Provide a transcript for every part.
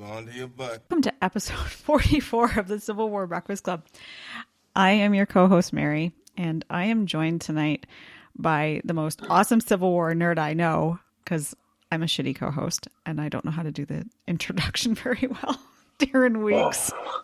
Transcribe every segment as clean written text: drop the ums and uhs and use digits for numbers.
Going to your butt. Welcome to episode 44 of the Civil War Breakfast Club. I am your co-host, Mary, and I am joined tonight by the most awesome Civil War nerd I know, because I'm a shitty co-host, and I don't know how to do the introduction very well. Darren Weeks. Oh.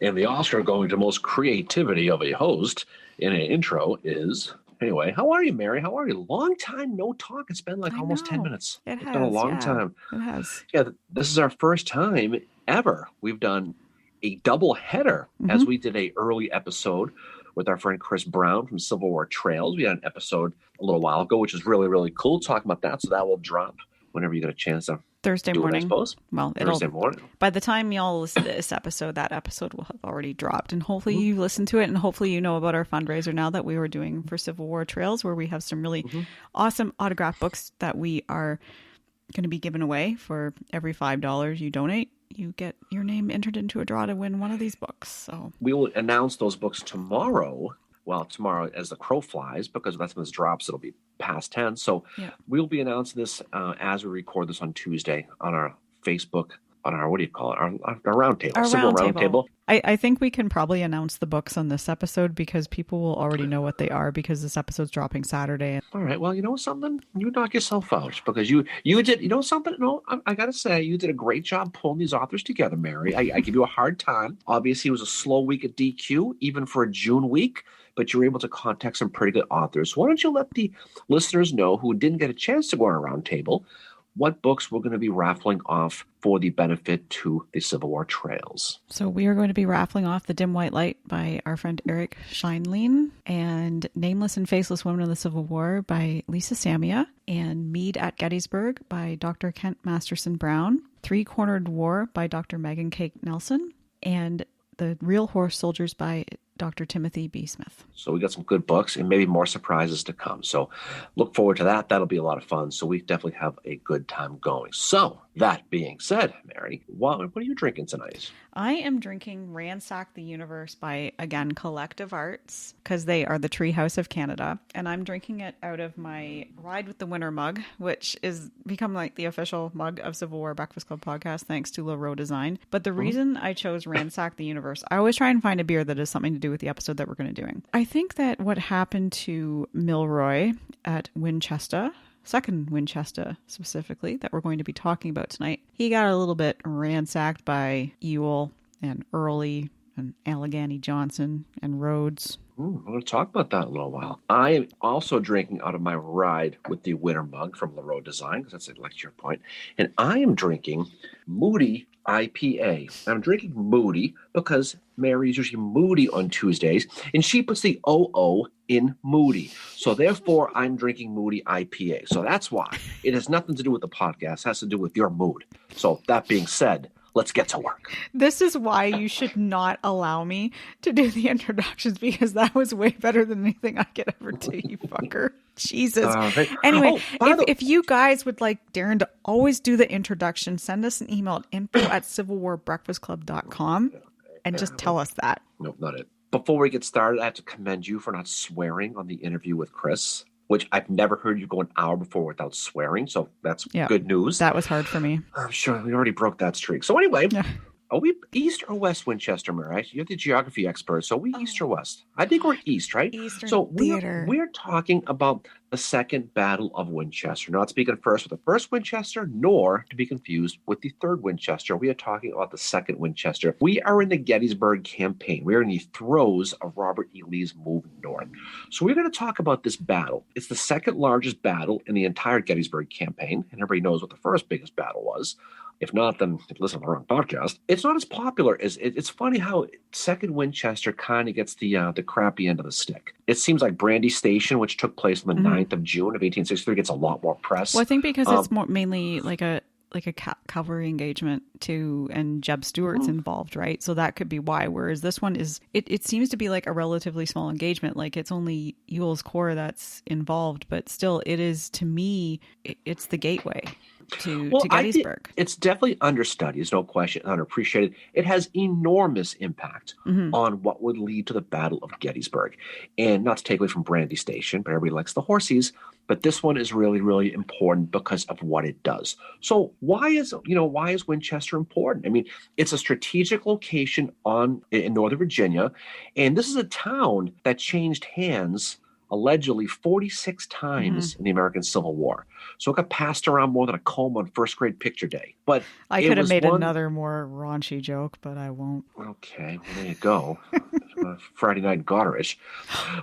And the Oscar going to most creativity of a host in an intro is... Anyway, how are you, Mary? How are you? Long time no talk. It's been like almost 10 minutes. It's been a long time. It has. Yeah, this is our first time ever. We've done a double header as we did a early episode with our friend Chris Brown from Civil War Trails. We had an episode a little while ago, which is really, really cool, talking about that. So that will drop whenever you get a chance to Thursday morning. I suppose. Well, Thursday morning. By the time y'all listen to this episode, that episode will have already dropped. And hopefully you listen to it, and hopefully you know about our fundraiser now that we were doing for Civil War Trails, where we have some really awesome autograph books that we are going to be giving away. For every $5 you donate, you get your name entered into a draw to win one of these books. So we will announce those books tomorrow. Well, tomorrow as the crow flies, because that's when this drops, it'll be past 10. So we'll be announcing this as we record this on Tuesday on our Facebook, on our, what do you call it? Our roundtable, Civil Roundtable. I think we can probably announce the books on this episode because people will already know what they are, because this episode's dropping Saturday. All right. Well, you know something? You knock yourself out, because you did, you know something? No, I got to say, you did a great job pulling these authors together, Mary. I give you a hard time. Obviously, it was a slow week at DQ, even for a June week, but you were able to contact some pretty good authors. So why don't you let the listeners know who didn't get a chance to go on a roundtable what books we're going to be raffling off for the benefit to the Civil War Trails. So we are going to be raffling off The Dim White Light by our friend Eric Scheinlein, and Nameless and Faceless Women of the Civil War by Lisa Samia, and Meade at Gettysburg by Dr. Kent Masterson Brown, Three-Cornered War by Dr. Megan Cake Nelson, and The Real Horse Soldiers by Dr. Timothy B. Smith. So we got some good books and maybe more surprises to come. So look forward to that. That'll be a lot of fun. So we definitely have a good time going. So that being said, Mary, what are you drinking tonight? I am drinking Ransack the Universe by, again, Collective Arts, because they are the Treehouse of Canada. And I'm drinking it out of my Ride with the Winter mug, which is become like the official mug of Civil War Breakfast Club podcast, thanks to LaRoe Design. But the reason I chose Ransack the Universe, I always try and find a beer that has something to do with the episode that we're going to be doing. I think that what happened to Milroy at Winchester, second Winchester specifically, that we're going to be talking about tonight, he got a little bit ransacked by Ewell and Early and Allegheny Johnson and Rhodes. We're going to talk about that in a little while. I am also drinking out of my Ride with the Winter mug from LaRoe Design, because that's a lecture point. And I am drinking Moody IPA. I'm drinking Moody because Mary is usually moody on Tuesdays, and she puts the OO in Moody. So therefore, I'm drinking Moody IPA. So that's why. It has nothing to do with the podcast. It has to do with your mood. So that being said, let's get to work. This is why you should not allow me to do the introductions, because that was way better than anything I could ever do, you fucker. Jesus. Anyway, if you guys would like Darren to always do the introduction, send us an email at info@civilwarbreakfastclub.com and just tell us that. Nope, not it. Before we get started, I have to commend you for not swearing on the interview with Chris, which I've never heard you go an hour before without swearing. So that's good news. That was hard for me. I'm sure we already broke that streak. So anyway, are we east or west Winchester, Mary? You're the geography expert. So are we east or west? I think we're east, right? Eastern so Theater. We're talking about the Second Battle of Winchester. Not speaking first with the First Winchester, nor to be confused with the Third Winchester. We are talking about the Second Winchester. We are in the Gettysburg campaign. We are in the throes of Robert E. Lee's move north. So we're going to talk about this battle. It's the second largest battle in the entire Gettysburg campaign, and everybody knows what the first biggest battle was. If not, then listen to the wrong podcast. It's not as popular as it's funny how Second Winchester kind of gets the crappy end of the stick. It seems like Brandy Station, which took place on the 9th of June of 1863, gets a lot more press. Well, I think because it's more mainly like a cavalry engagement too, and Jeb Stuart's involved, right? So that could be why. Whereas this one is, it seems to be like a relatively small engagement. Like it's only Ewell's Corps that's involved, but still, it is, to me, it's the gateway to Gettysburg. It's definitely understudied, there's no question, underappreciated. It has enormous impact on what would lead to the Battle of Gettysburg. And not to take away from Brandy Station, but everybody likes the horsies. but this one is really, really important because of what it does. So why is Winchester important? I mean, it's a strategic location in Northern Virginia, and this is a town that changed hands allegedly 46 times in the American Civil War. So it got passed around more than a comb on first grade picture day. But I could have made another more raunchy joke, but I won't. Okay, well, there you go. Friday Night Goddard.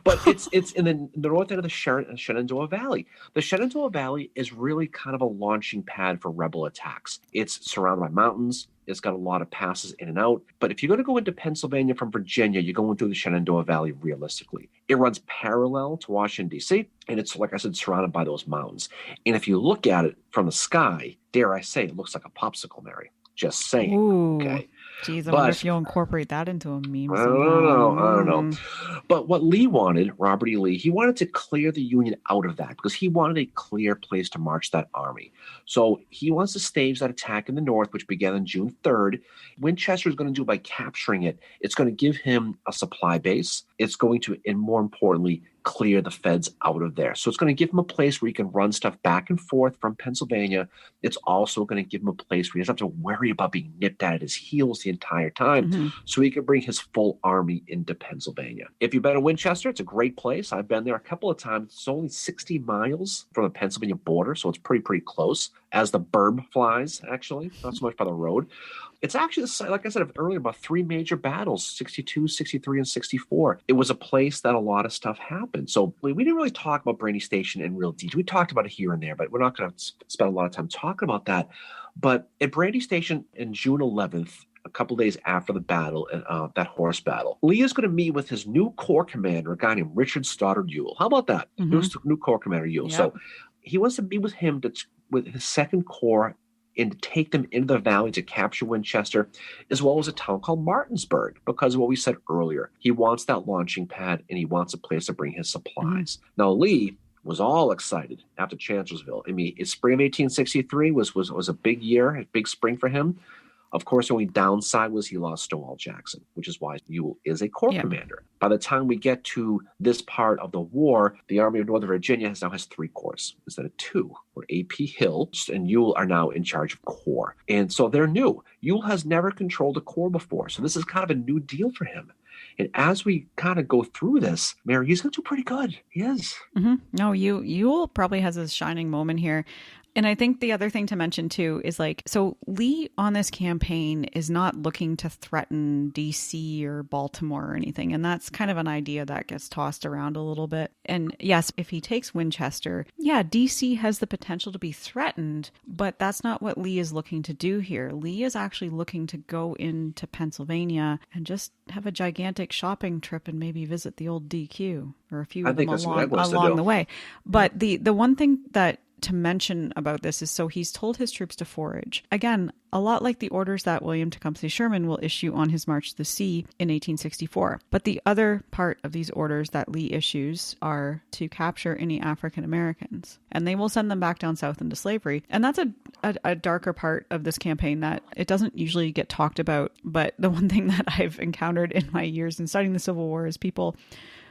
But it's in the north end of the Shenandoah Valley. The Shenandoah Valley is really kind of a launching pad for rebel attacks. It's surrounded by mountains. It's got a lot of passes in and out. But if you're going to go into Pennsylvania from Virginia, you're going through the Shenandoah Valley realistically. It runs parallel to Washington, D.C., and it's, like I said, surrounded by those mountains. And if you look at it from the sky, dare I say, it looks like a popsicle, Mary. Just saying. Ooh. Okay. Geez, I wonder if you'll incorporate that into a meme I somehow. don't know. But what Lee wanted, Robert E. Lee, he wanted to clear the Union out of that because he wanted a clear place to march that army. So he wants to stage that attack in the north, which began on June 3rd. Winchester is going to do by capturing it. It's going to give him a supply base. It's going to, and more importantly, clear the feds out of there. So it's going to give him a place where he can run stuff back and forth from Pennsylvania. It's also going to give him a place where he doesn't have to worry about being nipped at his heels the entire time. So he can bring his full army into Pennsylvania. If you've been to Winchester, it's a great place. I've been there a couple of times. It's only 60 miles from the Pennsylvania border, so it's pretty close. As the burb flies, actually, not so much by the road. It's actually, like I said earlier, about three major battles, 62, 63, and 64. It was a place that a lot of stuff happened. So we didn't really talk about Brandy Station in real detail. We talked about it here and there, but we're not going to spend a lot of time talking about that. But at Brandy Station in June 11th, a couple days after the battle, that horse battle, Lee is going to meet with his new Corps commander, a guy named Richard Stoddard Ewell. How about that? He was the new Corps commander, Ewell. Yep. So he wants to meet with him with his Second Corps and to take them into the valley to capture Winchester, as well as a town called Martinsburg, because of what we said earlier. He wants that launching pad, and he wants a place to bring his supplies. Now, Lee was all excited after Chancellorsville. I mean, spring of 1863 was a big year, a big spring for him. Of course, the only downside was he lost Stonewall Jackson, which is why Ewell is a Corps commander. By the time we get to this part of the war, the Army of Northern Virginia now has 3 corps instead of 2, where A.P. Hill and Ewell are now in charge of Corps. And so they're new. Ewell has never controlled a Corps before, so this is kind of a new deal for him. And as we kind of go through this, Mary, he's going to do pretty good. He is. No, Ewell probably has a shining moment here. And I think the other thing to mention too is so Lee on this campaign is not looking to threaten DC or Baltimore or anything. And that's kind of an idea that gets tossed around a little bit. And yes, if he takes Winchester, DC has the potential to be threatened, but that's not what Lee is looking to do here. Lee is actually looking to go into Pennsylvania and just have a gigantic shopping trip and maybe visit the old DQ or a few of them along the way. But the one thing that to mention about this is so he's told his troops to forage. Again, a lot like the orders that William Tecumseh Sherman will issue on his march to the sea in 1864. But the other part of these orders that Lee issues are to capture any African Americans. And they will send them back down south into slavery. And that's a darker part of this campaign that it doesn't usually get talked about. But the one thing that I've encountered in my years in studying the Civil War is people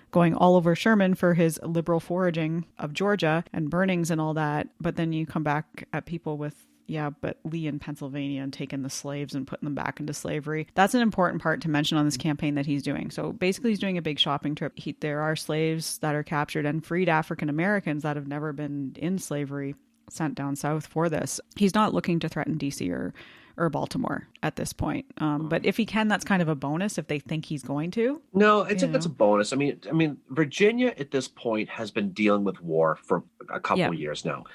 going all over Sherman for his liberal foraging of Georgia and burnings and all that. But then you come back at people with, but Lee in Pennsylvania and taking the slaves and putting them back into slavery. That's an important part to mention on this campaign that he's doing. So basically he's doing a big shopping trip. There are slaves that are captured and freed African Americans that have never been in slavery sent down south for this. He's not looking to threaten DC or Baltimore at this point. But if he can, that's kind of a bonus if they think he's going to. No, I think that's a bonus. I mean, Virginia at this point has been dealing with war for a couple of years now.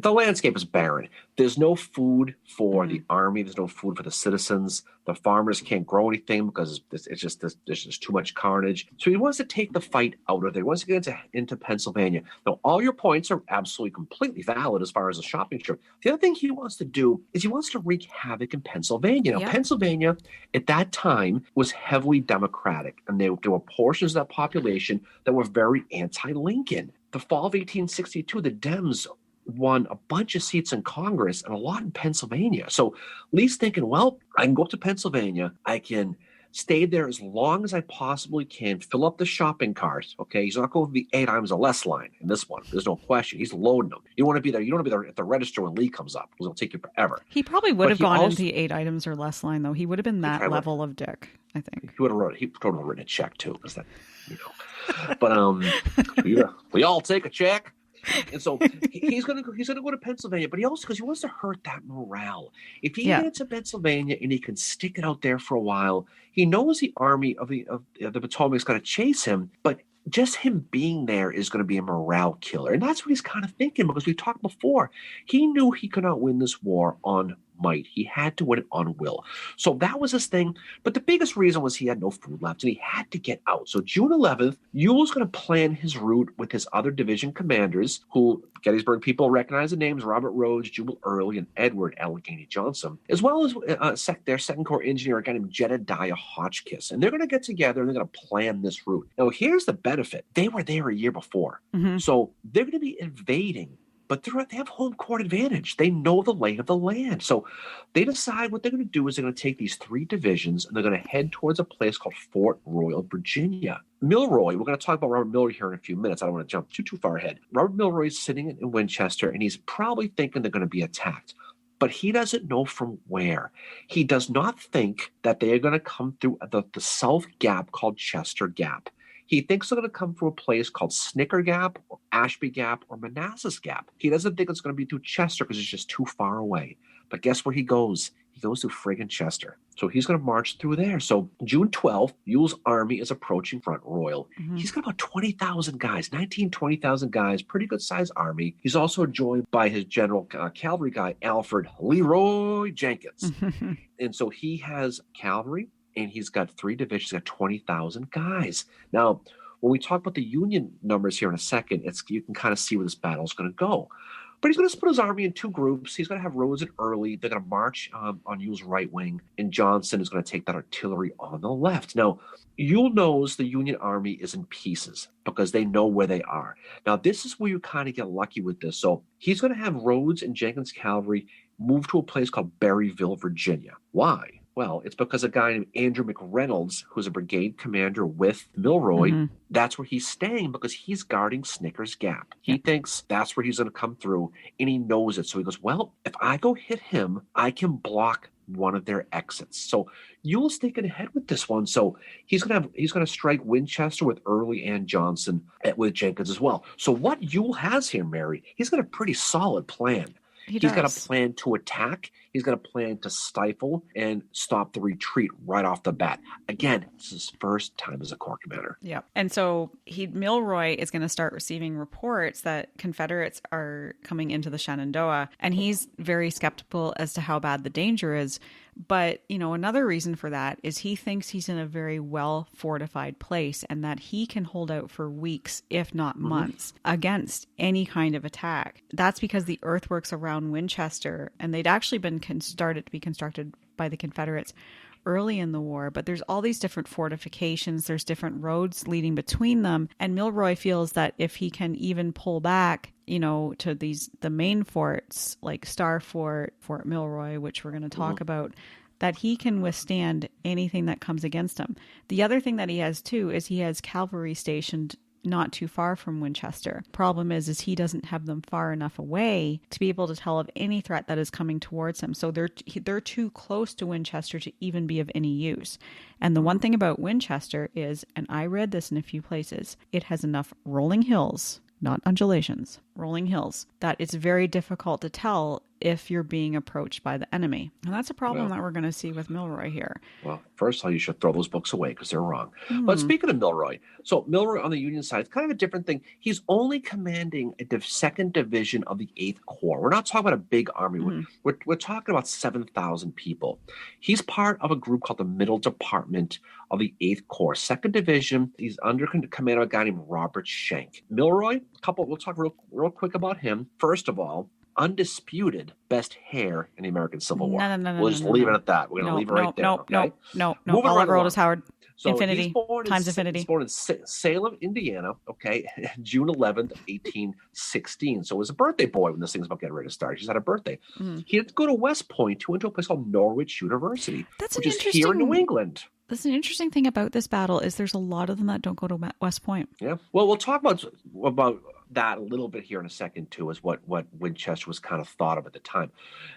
The landscape is barren. There's no food for the army. There's no food for the citizens. The farmers can't grow anything because there's just too much carnage. So he wants to take the fight out of there. He wants to get into Pennsylvania. Now, all your points are absolutely completely valid as far as a shopping trip. The other thing he wants to do is he wants to wreak havoc in Pennsylvania. Now, Pennsylvania at that time was heavily Democratic, and there were portions of that population that were very anti-Lincoln. The fall of 1862, the Dems won a bunch of seats in Congress and a lot in Pennsylvania. So Lee's thinking, well, I can go up to Pennsylvania. I can stay there as long as I possibly can, fill up the shopping cart. Okay, he's not going for the 8 items or less line in this one. There's no question. He's loading them. You want to be there. You don't want to be there at the register when Lee comes up. It'll take you forever. He probably would have gone into the 8 items or less line, though. He would have been that level of dick, I think. He would have written a check too, because that, But we all take a check. And so he's gonna go to Pennsylvania, but he also, because he wants to hurt that morale. If he gets to Pennsylvania and he can stick it out there for a while, he knows the army of the Potomac is going to chase him, but just him being there is going to be a morale killer. And that's what he's kind of thinking, because we talked before. He knew he could not win this war on might. He had to win it on will. So that was his thing. But the biggest reason was he had no food left and he had to get out. So June 11th, Ewell's going to plan his route with his other division commanders, who Gettysburg people recognize the names: Robert Rhodes, Jubal Early, and Edward Allegheny Johnson, as well as their Second Corps engineer, a guy named Jedediah Hotchkiss. And they're going to get together and they're going to plan this route. Now, here's the benefit. They were there a year before. Mm-hmm. So they're going to be invading, but they have home court advantage. They know the lay of the land. So they decide what they're going to do is they're going to take these 3 divisions and they're going to head towards a place called Fort Royal, Virginia. Milroy, we're going to talk about Robert Milroy here in a few minutes. I don't want to jump too far ahead. Robert Milroy is sitting in Winchester, and he's probably thinking they're going to be attacked. But he doesn't know from where. He does not think that they are going to come through the South Gap called Chester Gap. He thinks they're going to come through a place called Snicker Gap or Ashby Gap or Manassas Gap. He doesn't think it's going to be through Chester because it's just too far away. But guess where he goes? He goes through friggin' Chester. So he's going to march through there. So June 12th, Ewell's army is approaching Front Royal. Mm-hmm. He's got about 20,000 guys, 20,000 guys, pretty good sized army. He's also joined by his general cavalry guy, Alfred Leroy Jenkins. And so he has cavalry, and he's got 3 divisions, he's got 20,000 guys. Now, when we talk about the Union numbers here in a second, you can kind of see where this battle is going to go. But he's going to split his army in 2 groups. He's going to have Rhodes and Early. They're going to march on Ewell's right wing, and Johnson is going to take that artillery on the left. Now, Ewell knows the Union army is in pieces because they know where they are. Now, this is where you kind of get lucky with this. So he's going to have Rhodes and Jenkins' cavalry move to a place called Berryville, Virginia. Why? Well, it's because a guy named Andrew McReynolds, who's a brigade commander with Milroy, that's where he's staying because he's guarding Snicker's Gap. He thinks that's where he's going to come through, and he knows it. So he goes, well, if I go hit him, I can block one of their exits. So Ewell's thinking ahead with this one. So he's going to strike Winchester with Early and Johnson with Jenkins as well. So what Ewell has here, Mary, he's got a pretty solid plan. He's got a plan to attack. He's got a plan to stifle and stop the retreat right off the bat. Again, this is his first time as a corps commander. Yeah. And so Milroy is going to start receiving reports that Confederates are coming into the Shenandoah, and he's very skeptical as to how bad the danger is. But, another reason for that is he thinks he's in a very well fortified place and that he can hold out for weeks, if not months, against any kind of attack. That's because the earthworks around Winchester, and they'd actually been started to be constructed by the Confederates early in the war, but there's all these different fortifications, there's different roads leading between them, and Milroy feels that if he can even pull back, to the main forts like Star Fort, Fort Milroy, which we're going to talk about, that he can withstand anything that comes against him. The other thing that he has too is he has cavalry stationed not too far from Winchester. Problem is he doesn't have them far enough away to be able to tell of any threat that is coming towards him. So they're too close to Winchester to even be of any use. And the one thing about Winchester is, and I read this in a few places, it has enough rolling hills, not undulations, rolling hills, that it's very difficult to tell if you're being approached by the enemy. And that's a problem that we're going to see with Milroy here. Well, first of all, you should throw those books away because they're wrong. But speaking of Milroy, so Milroy on the Union side, it's kind of a different thing. He's only commanding a 2nd Division of the 8th Corps. We're not talking about a big army. We're talking about 7,000 people. He's part of a group called the Middle Department of the 8th Corps. 2nd Division, he's under command of a guy named Robert Schenck. Milroy, we'll talk real quick about him. First of all, undisputed best hair in the American Civil War. We'll just leave it at that. We're going to leave it right there. No. All I've wrote is Howard. So infinity times infinity. He's born in Salem, Indiana, June 11th, 1816. So it was a birthday boy when this thing's about getting ready to start. He's had a birthday. He had to go to West Point. He went to a place called Norwich University, which is here in New England. That's an interesting thing about this battle is there's a lot of them that don't go to West Point. Yeah. Well, we'll talk about that a little bit here in a second too, is what Winchester was kind of thought of at the time.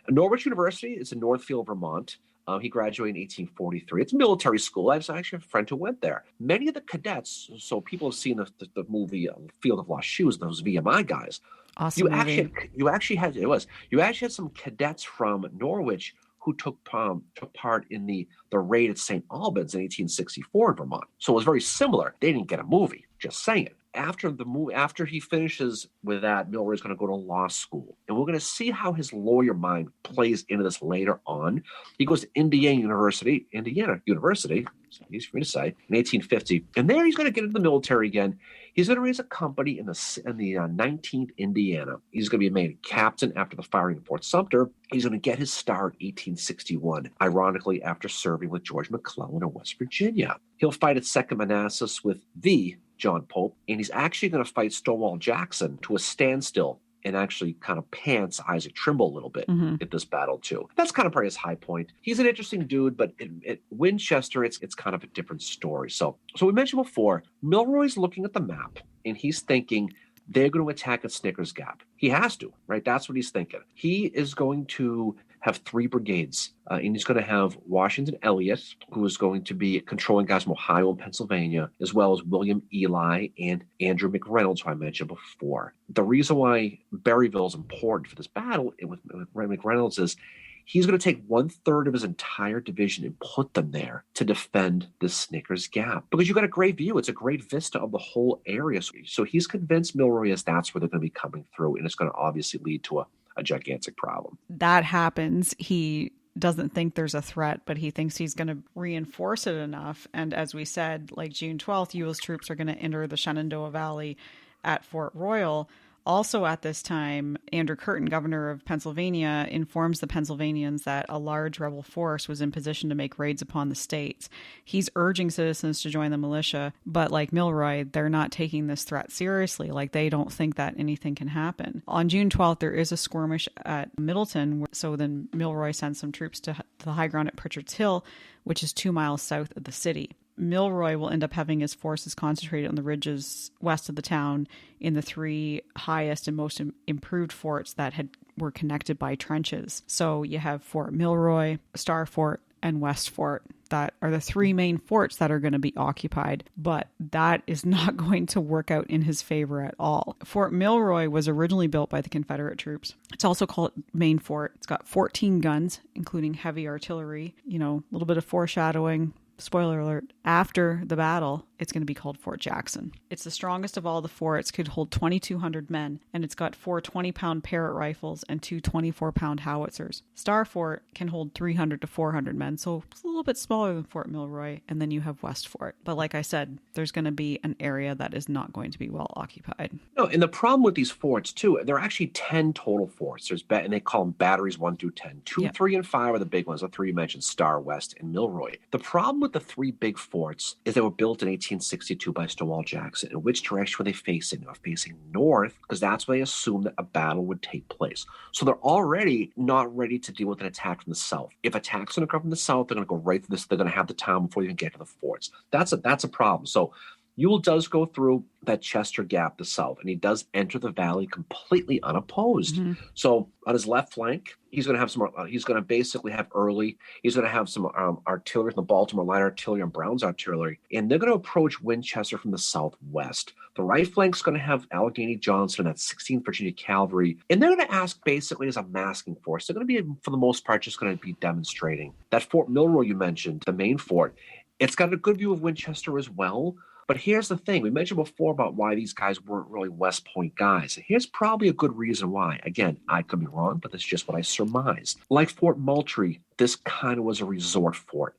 Norwich University is in Northfield, Vermont. He graduated in 1843. It's a military school. I actually have a friend who went there. Many of the cadets, so people have seen the movie Field of Lost Shoes, those VMI guys. Awesome movie. You actually had some cadets from Norwich who took part in the raid at St. Albans in 1864 in Vermont. So it was very similar. They didn't get a movie, just saying. After he finishes with that, Milroy's going to go to law school. And we're going to see how his lawyer mind plays into this later on. He goes to Indiana University, easy for me to say, in 1850. And there he's going to get into the military again. He's going to raise a company in the 19th Indiana. He's going to be made captain after the firing of Fort Sumter. He's going to get his start in 1861, ironically, after serving with George McClellan in West Virginia. He'll fight at Second Manassas with the John Pope, and he's actually going to fight Stonewall Jackson to a standstill and actually kind of pants Isaac Trimble a little bit at this battle too. That's kind of probably his high point. He's an interesting dude, but at Winchester, it's kind of a different story. So we mentioned before, Milroy's looking at the map, and he's thinking they're going to attack at Snickers Gap. He has to, right? That's what he's thinking. He is going to have 3 brigades, and he's going to have Washington Elliott, who is going to be controlling guys from Ohio and Pennsylvania, as well as William Ely and Andrew McReynolds, who I mentioned before. The reason why Berryville is important for this battle with McReynolds is he's going to take 1/3 of his entire division and put them there to defend the Snickers Gap, because you've got a great view. It's a great vista of the whole area. So he's convinced Milroy is that's where they're going to be coming through, and it's going to obviously lead to a gigantic problem. That happens. He doesn't think there's a threat, but he thinks he's going to reinforce it enough. And as we said, like June 12th, Ewell's troops are going to enter the Shenandoah Valley at Fort Royal. Also at this time, Andrew Curtin, governor of Pennsylvania, informs the Pennsylvanians that a large rebel force was in position to make raids upon the states. He's urging citizens to join the militia, but like Milroy, they're not taking this threat seriously. Like, they don't think that anything can happen. On June 12th, there is a skirmish at Middleton, so then Milroy sends some troops to the high ground at Pritchard's Hill, which is 2 miles south of the city. Milroy will end up having his forces concentrated on the ridges west of the town in the 3 highest and most improved forts that were connected by trenches. So you have Fort Milroy, Star Fort, and West Fort. That are the 3 main forts that are going to be occupied, but that is not going to work out in his favor at all. Fort Milroy was originally built by the Confederate troops. It's also called Main Fort. It's got 14 guns, including heavy artillery. You know, a little bit of foreshadowing. Spoiler alert, after the battle, it's going to be called Fort Jackson. It's the strongest of all the forts, could hold 2,200 men, and it's got 4 20-pound Parrott rifles and 2 24-pound howitzers. Star Fort can hold 300 to 400 men, so it's a little bit smaller than Fort Milroy, and then you have West Fort. But like I said, there's going to be an area that is not going to be well occupied. No, and the problem with these forts, too, there are actually 10 total forts. And they call them batteries 1 through 10. 2, 3, and 5 are the big ones. The 3 you mentioned, Star, West, and Milroy. The problem with the 3 big forts is they were built in 1862 by Stonewall Jackson. In which direction were they facing? They were facing north, because that's where they assumed that a battle would take place. So they're already not ready to deal with an attack from the south. If attacks are going to come from the south, they're going to go right through this. They're going to have the town before you even get to the forts. That's a problem. So Ewell does go through that Chester Gap, the south, and he does enter the valley completely unopposed. So on his left flank, he's going to have some. He's going to basically have Early. He's going to have some artillery from the Baltimore Line Artillery and Brown's Artillery, and they're going to approach Winchester from the southwest. The right flank's going to have Allegheny Johnson and that 16th Virginia Cavalry, and they're going to ask basically as a masking force. They're going to be, for the most part, just going to be demonstrating. That Fort Milroy you mentioned, the main fort, it's got a good view of Winchester as well. But here's the thing. We mentioned before about why these guys weren't really West Point guys. Here's probably a good reason why. Again, I could be wrong, but that's just what I surmise. Like Fort Moultrie, this kind of was a resort fort.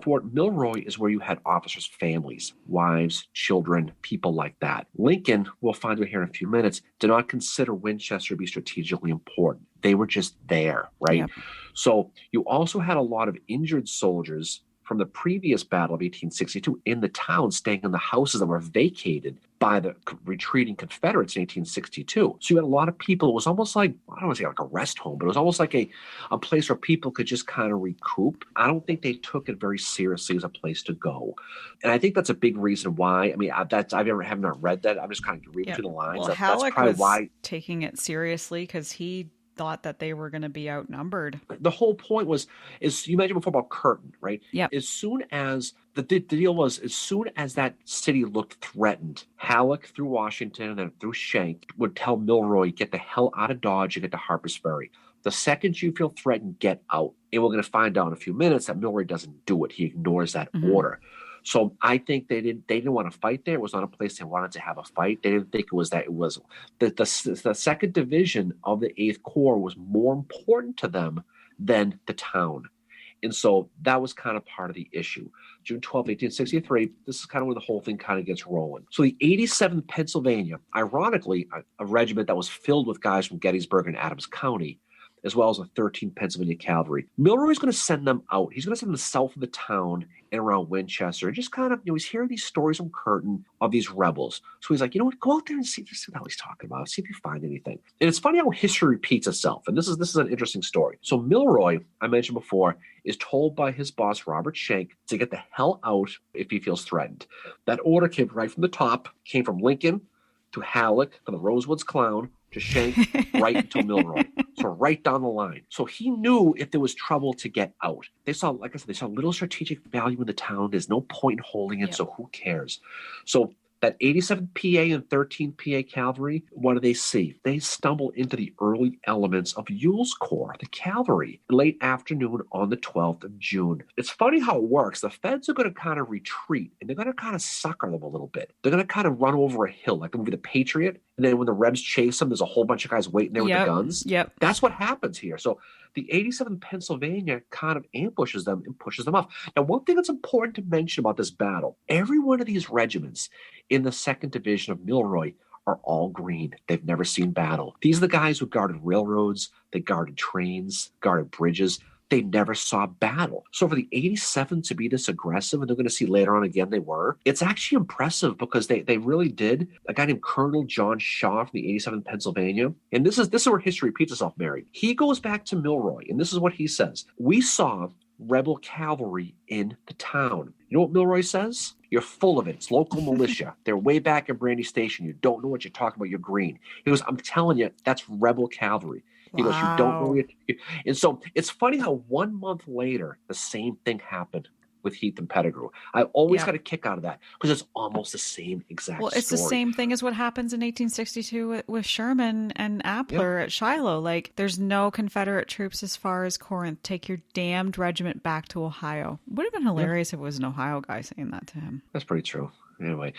Fort Milroy is where you had officers' families, wives, children, people like that. Lincoln, we'll find out here in a few minutes, did not consider Winchester to be strategically important. They were just there, right? Yep. So you also had a lot of injured soldiers from the previous battle of 1862 in the town, staying in the houses that were vacated by the retreating Confederates in 1862. So you had a lot of people. It was almost like, I don't want to say like a rest home, but it was almost like a place where people could just kind of recoup. I don't think they took it very seriously as a place to go. And I think that's a big reason why. I mean, have not read that. I'm just kind of reading through the lines. Well, That's Halleck probably was why taking it seriously because he thought that they were going to be outnumbered. the whole point is you mentioned before about Curtin, right? Yeah. As soon as the deal was, as soon as that city looked threatened, Halleck through Washington and then through Schenck would tell Milroy, get the hell out of Dodge and get to Harper's Ferry. The second you feel threatened, get out. And we're going to find out in a few minutes that Milroy doesn't do it. He ignores that order. So I think they didn't want to fight there. It was not a place they wanted to have a fight. They didn't think it was that. It was the second division of the 8th Corps was more important to them than the town. And so that was kind of part of the issue. June 12, 1863, this is kind of where the whole thing kind of gets rolling. So the 87th Pennsylvania, ironically, a regiment that was filled with guys from Gettysburg and Adams County, as well as the 13th Pennsylvania Cavalry. Milroy's going to send them out. He's going to send them south of the town and around Winchester. And just kind of, he's hearing these stories from Curtin of these rebels. So he's like, you know what, go out there and see what the hell he's talking about. See if you find anything. And it's funny how history repeats itself. And this is an interesting story. So Milroy, I mentioned before, is told by his boss, Robert Schenck, to get the hell out if he feels threatened. That order came right from the top, came from Lincoln to Halleck, to the Rosewoods Clown, to Schenck, right until Milroy. So right down the line. So he knew if there was trouble to get out. They saw, like I said, they saw little strategic value in the town. There's no point in holding it, so who cares? So that 87th PA and 13th PA Cavalry, what do they see? They stumble into the early elements of Ewell's Corps, the cavalry, late afternoon on the 12th of June. It's funny how it works. The Feds are going to kind of retreat, and they're going to kind of sucker them a little bit. They're going to kind of run over a hill, like the movie The Patriot, and then when the Rebs chase them, there's a whole bunch of guys waiting there with the guns. That's what happens here. So the 87th Pennsylvania kind of ambushes them and pushes them off. Now, one thing that's important to mention about this battle, every one of these regiments in the 2nd Division of Milroy are all green. They've never seen battle. These are the guys who guarded railroads, they guarded trains, guarded bridges. They never saw battle. So for the 87 to be this aggressive, and they're going to see later on again they were, it's actually impressive because they really did. A guy named Colonel John Shaw from the 87th Pennsylvania, and this is where history repeats itself, Mary. He goes back to Milroy, and this is what he says. We saw rebel cavalry in the town. You know what Milroy says? You're full of it. It's local militia. They're way back in Brandy Station. You don't know what you're talking about. You're green. He goes, I'm telling you, that's rebel cavalry. He goes, you don't know it. And so it's funny how 1 month later, the same thing happened with Heath and Pettigrew. I always got a kick out of that because it's almost the same exact story. Well, it's the same thing as what happens in 1862 with Sherman and Appler at Shiloh. Like, there's no Confederate troops as far as Corinth. Take your damned regiment back to Ohio. Would have been hilarious if it was an Ohio guy saying that to him. That's pretty true. Anyway,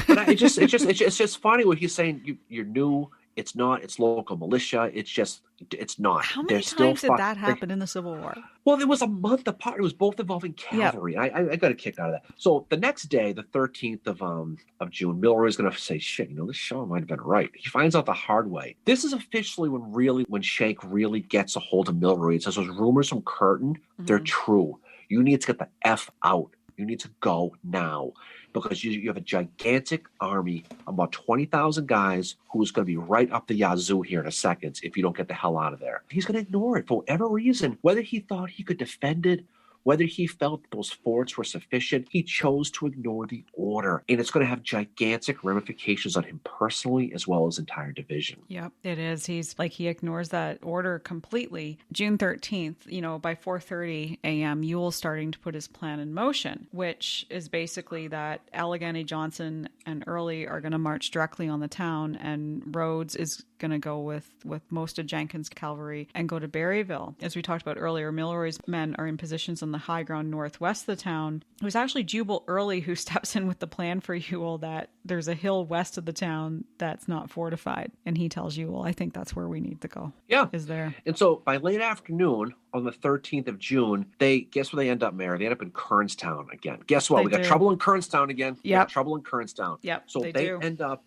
but it's just funny what he's saying. You're new. It's not. It's local militia. It's not. How many times did that happen in the Civil War? Well, there was a month apart. It was both involving cavalry. Yep. I got a kick out of that. So the next day, the 13th of June, Milroy is going to say, shit, this Shaw might have been right. He finds out the hard way. This is officially when Schenck really gets a hold of Milroy. It says those rumors from Curtin, they're true. You need to get the F out. You need to go now because you have a gigantic army, about 20,000 guys, who's going to be right up the yazoo here in a second if you don't get the hell out of there. He's going to ignore it for whatever reason, whether he thought he could defend it, whether he felt those forts were sufficient, he chose to ignore the order. And it's going to have gigantic ramifications on him personally as well as entire division. Yep, it is. He ignores that order completely. June 13th, by 4:30 a.m., Ewell's starting to put his plan in motion, which is basically that Allegheny, Johnson, and Early are going to march directly on the town, and Rhodes is going to go with most of Jenkins' cavalry and go to Berryville. As we talked about earlier, Milroy's men are in positions on the high ground northwest of the town. It was actually Jubal Early who steps in with the plan for Ewell that there's a hill west of the town that's not fortified. And he tells Ewell, I think that's where we need to go. Yeah. Is there. And so by late afternoon on the 13th of June, guess where they end up, Mary? They end up in Kernstown again. Guess what? We got trouble in Kernstown again. Yeah. Trouble in Kernstown. Yep. So they end up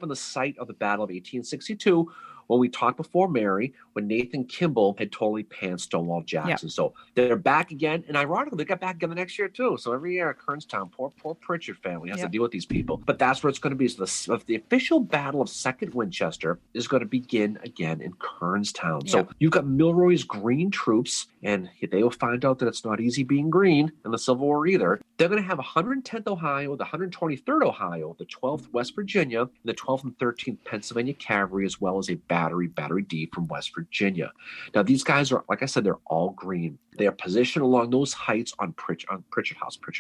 in the site of the Battle of 1862, when we talked before, Mary, when Nathan Kimball had totally panned Stonewall Jackson. Yep. So they're back again. And ironically, they got back again the next year, too. So every year at Kernstown, poor Pritchard family has to deal with these people. But that's where it's going to be. So the official battle of Second Winchester is going to begin again in Kernstown. So you've got Milroy's green troops, and they will find out that it's not easy being green in the Civil War either. They're going to have 110th Ohio, the 123rd Ohio, the 12th West Virginia, and the 12th and 13th Pennsylvania Cavalry, as well as a Battery D from West Virginia. Now, these guys are, like I said, they're all green. They are positioned along those heights on Pritchard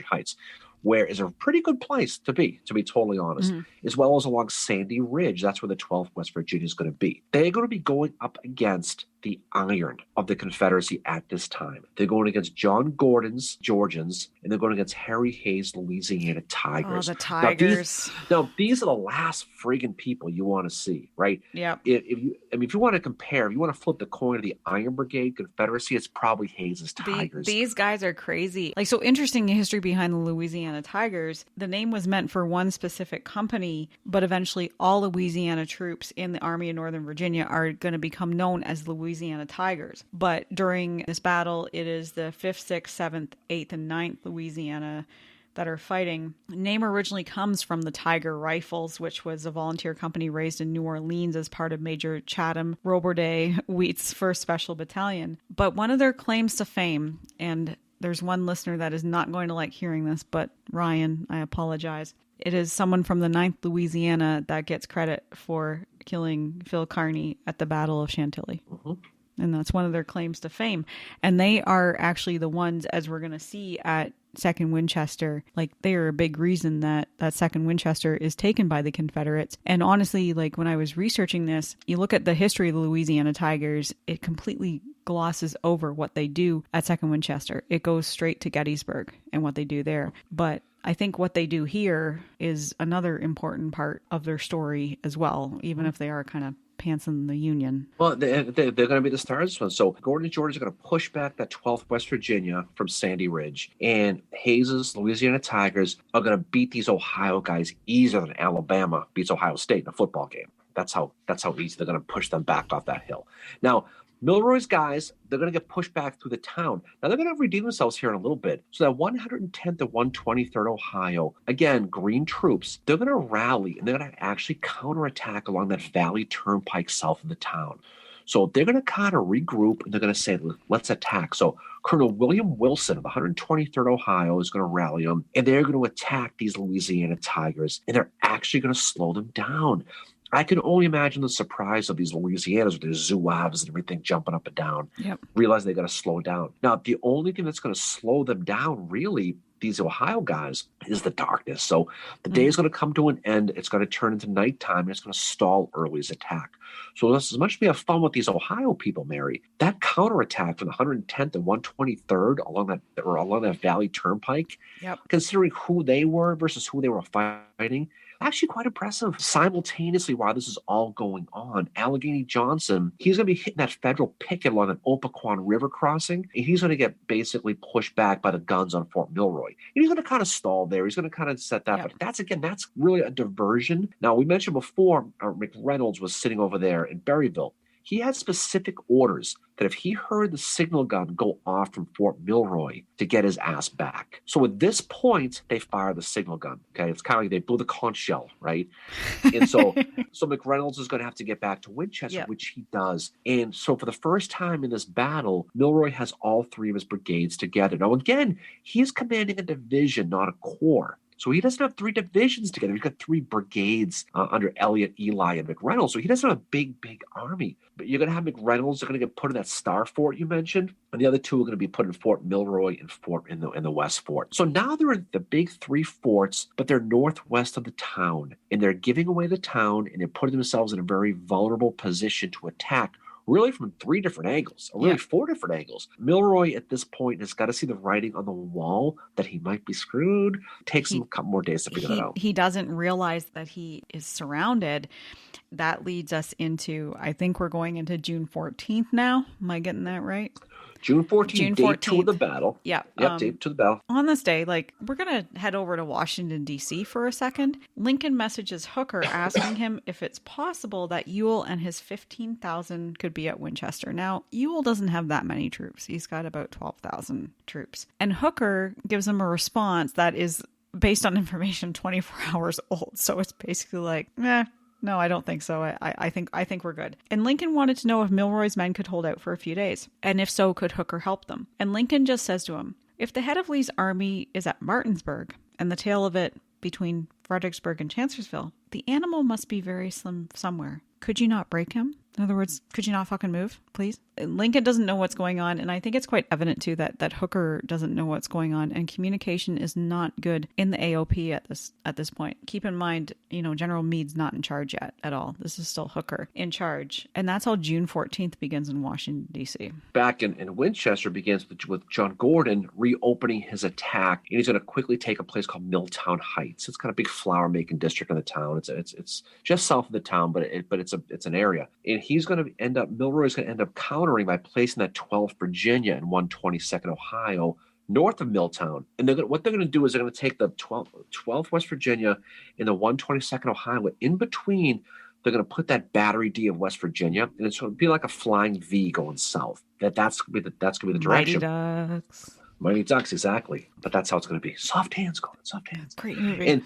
Heights, where is a pretty good place to be totally honest, as well as along Sandy Ridge. That's where the 12th West Virginia is going to be. They're going to be going up against the iron of the Confederacy at this time. They're going against John Gordon's Georgians, and they're going against Harry Hayes' Louisiana Tigers. Oh, the Tigers. Now, these are the last friggin' people you want to see, right? Yeah. If you want to compare, if you want to flip the coin of the Iron Brigade Confederacy, it's probably Hayes' Tigers. These guys are crazy. Like, so interesting history behind the Louisiana Tigers. The name was meant for one specific company, but eventually all Louisiana troops in the Army of Northern Virginia are going to become known as Louisiana Tigers. But during this battle, it is the 5th, 6th, 7th, 8th, and 9th Louisiana that are fighting. The name originally comes from the Tiger Rifles, which was a volunteer company raised in New Orleans as part of Major Chatham Roberdet Wheat's 1st Special Battalion. But one of their claims to fame, and there's one listener that is not going to like hearing this, but Ryan, I apologize. It is someone from the 9th Louisiana that gets credit for killing Phil Kearny at the Battle of Chantilly. And that's one of their claims to fame. And they are actually the ones, as we're going to see at Second Winchester, like they are a big reason that Second Winchester is taken by the Confederates. And honestly, like when I was researching this, you look at the history of the Louisiana Tigers, it completely glosses over what they do at Second Winchester. It goes straight to Gettysburg and what they do there. But I think what they do here is another important part of their story as well, even if they are kind of pantsing the Union. Well, they're going to be the stars of this one. So Gordon and George are going to push back that 12th West Virginia from Sandy Ridge. And Hayes' Louisiana Tigers are going to beat these Ohio guys easier than Alabama beats Ohio State in a football game. That's how easy they're going to push them back off that hill. Now, Milroy's guys, they're going to get pushed back through the town. Now, they're going to redeem themselves here in a little bit. So that 110th to 123rd Ohio, again, green troops, they're going to rally and they're going to actually counterattack along that Valley Turnpike south of the town. So they're going to kind of regroup and they're going to say, let's attack. So Colonel William Wilson of the 123rd Ohio is going to rally them, and they're going to attack these Louisiana Tigers, and they're actually going to slow them down. I can only imagine the surprise of these Louisianas with their zouaves and everything jumping up and down. Realize they got to slow down. Now, the only thing that's going to slow them down, really, these Ohio guys, is the darkness. So the day is going to come to an end. It's going to turn into nighttime, and it's going to stall Early's attack. So as much as we have fun with these Ohio people, Mary, that counterattack from the 110th and 123rd along that Valley Turnpike, considering who they were versus who they were fighting, actually quite impressive. Simultaneously, while this is all going on, Allegheny Johnson, he's going to be hitting that federal picket along an Opequon River crossing, and he's going to get basically pushed back by the guns on Fort Milroy. And he's going to kind of stall there. He's going to kind of set that. But that's really a diversion. Now, we mentioned before, McReynolds was sitting over there in Berryville. He had specific orders that if he heard the signal gun go off from Fort Milroy, to get his ass back. So at this point, they fire the signal gun. Okay, it's kind of like they blew the conch shell, right? And so McReynolds is going to have to get back to Winchester, which he does. And so for the first time in this battle, Milroy has all three of his brigades together. Now, again, he's commanding a division, not a corps. So he doesn't have three divisions together. He's got three brigades under Elliott, Ely, and McReynolds. So he doesn't have a big army. But you're going to have McReynolds. They're going to get put in that Star Fort you mentioned. And the other two are going to be put in Fort Milroy and Fort in the West Fort. So now they're in the big three forts, but they're northwest of the town. And they're giving away the town, and they're putting themselves in a very vulnerable position to attack, really from three different angles, or really four different angles. Milroy at this point has got to see the writing on the wall that he might be screwed. It takes him a couple more days to figure that out. He doesn't realize that he is surrounded. That leads us into, I think we're going into June 14th now. Am I getting that right? June 14th, June day 2 of 14th. the battle. Yeah. Yep, day 2 of the battle. On this day, like, we're going to head over to Washington, D.C. for a second. Lincoln messages Hooker asking him if it's possible that Ewell and his 15,000 could be at Winchester. Now, Ewell doesn't have that many troops. He's got about 12,000 troops. And Hooker gives him a response that is based on information 24 hours old. So it's basically like, no, I don't think so. I think we're good. And Lincoln wanted to know if Milroy's men could hold out for a few days. And if so, could Hooker help them? And Lincoln just says to him, if the head of Lee's army is at Martinsburg and the tail of it between Fredericksburg and Chancellorsville, the animal must be very slim somewhere. Could you not break him? In other words, could you not fucking move, please? Lincoln doesn't know what's going on, and I think it's quite evident, too, that Hooker doesn't know what's going on, and communication is not good in the AOP at this point. Keep in mind, General Meade's not in charge yet at all. This is still Hooker in charge, and that's how June 14th begins in Washington, D.C. Back in Winchester begins with John Gordon reopening his attack, and he's going to quickly take a place called Milltown Heights. It's kind of a big flour-making district in the town. It's just south of the town, but it's an area. And Milroy's going to end up countering by placing that 12th Virginia and 122nd Ohio north of Milltown. And what they're going to do is they're going to take the 12th West Virginia and the 122nd Ohio. In between, they're going to put that Battery D of West Virginia, and it's going to be like a flying V going south. That's going to be the direction. Mighty Ducks, exactly. But that's how it's going to be. Soft hands, Gordon, soft hands. Great movie. And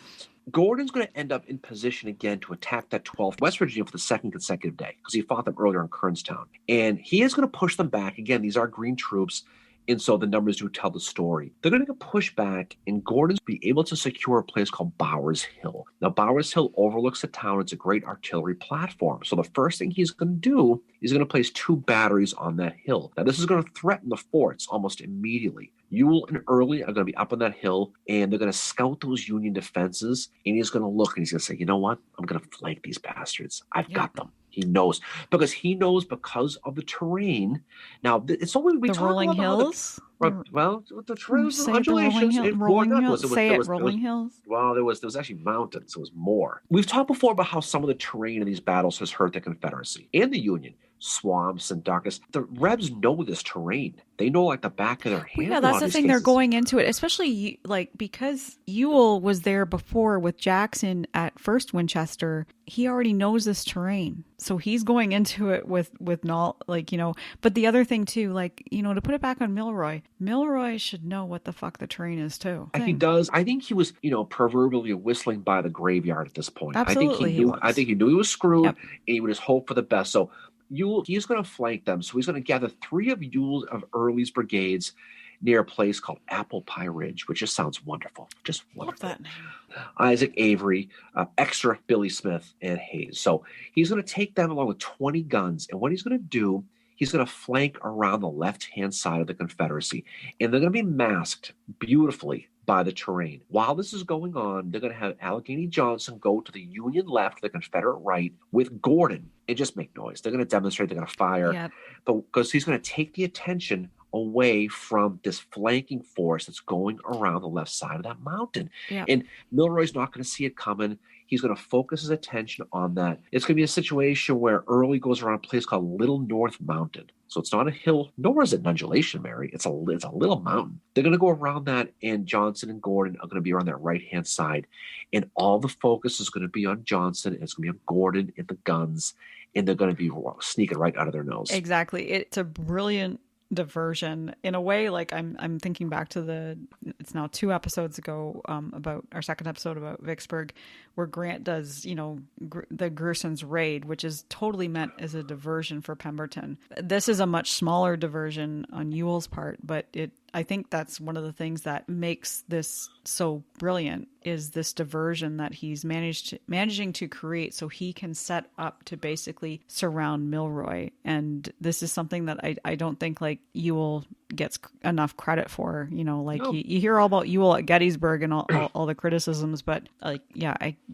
Gordon's going to end up in position again to attack that 12th West Virginia for the second consecutive day because he fought them earlier in Kernstown. And he is going to push them back. Again, these are green troops, and so the numbers do tell the story. They're going to get pushed back, and Gordon's be able to secure a place called Bowers Hill. Now, Bowers Hill overlooks the town. It's a great artillery platform. So the first thing he's going to do is going to place 2 batteries on that hill. Now, this is going to threaten the forts almost immediately. Ewell and Early are going to be up on that hill, and they're going to scout those Union defenses, and he's going to look, and he's going to say, you know what? I'm going to flank these bastards. I've got them. He knows because of the terrain. Now, it's only we the talk rolling about hills. The terrain, undulations. Rolling hills. Well, there was actually mountains. It was more. We've talked before about how some of the terrain in these battles has hurt the Confederacy and the Union. Swamps and darkness. The Rebs know this terrain. They know like the back of their hand. Yeah, that's the thing. They're going into it, especially because Ewell was there before with Jackson at First Winchester. He already knows this terrain, so he's going into it with not But the other thing too, to put it back on Milroy. Milroy should know what the fuck the terrain is too. He does. I think he was, proverbially whistling by the graveyard at this point. Absolutely, I think he knew he was screwed, Yep. and he would just hope for the best. So he's going to flank them. So he's going to gather 3 of Early's brigades near a place called Apple Pie Ridge, which just sounds wonderful. Just wonderful. Love that name. Isaac Avery, extra Billy Smith, and Hayes. So he's going to take them along with 20 guns. And what he's going to do, he's going to flank around the left-hand side of the Confederacy. And they're going to be masked beautifully by the terrain. While this is going on, they're going to have Allegheny Johnson go to the Union left, the Confederate right, with Gordon and just make noise. They're going to demonstrate, they're going to fire. Yep. But because he's going to take the attention away from this flanking force that's going around the left side of that mountain. Yep. And Milroy's not going to see it coming. He's going to focus his attention on that. It's going to be a situation where Early goes around a place called Little North Mountain. So it's not a hill, nor is it an undulation, Mary. It's a little mountain. They're going to go around that, and Johnson and Gordon are going to be on that right-hand side. And all the focus is going to be on Johnson, and it's going to be on Gordon and the guns, and they're going to be sneaking right out of their nose. Exactly. It's a brilliant diversion in a way. I'm thinking back to it's now 2 episodes ago about our second episode about Vicksburg, where Grant does the Gerson's raid, which is totally meant as a diversion for Pemberton. This is a much smaller diversion on Ewell's part, but I think that's one of the things that makes this so brilliant is this diversion that he's managing to create so he can set up to basically surround Milroy. And this is something that I don't think Ewell gets enough credit for. No. You hear all about Ewell at Gettysburg and all the criticisms, but I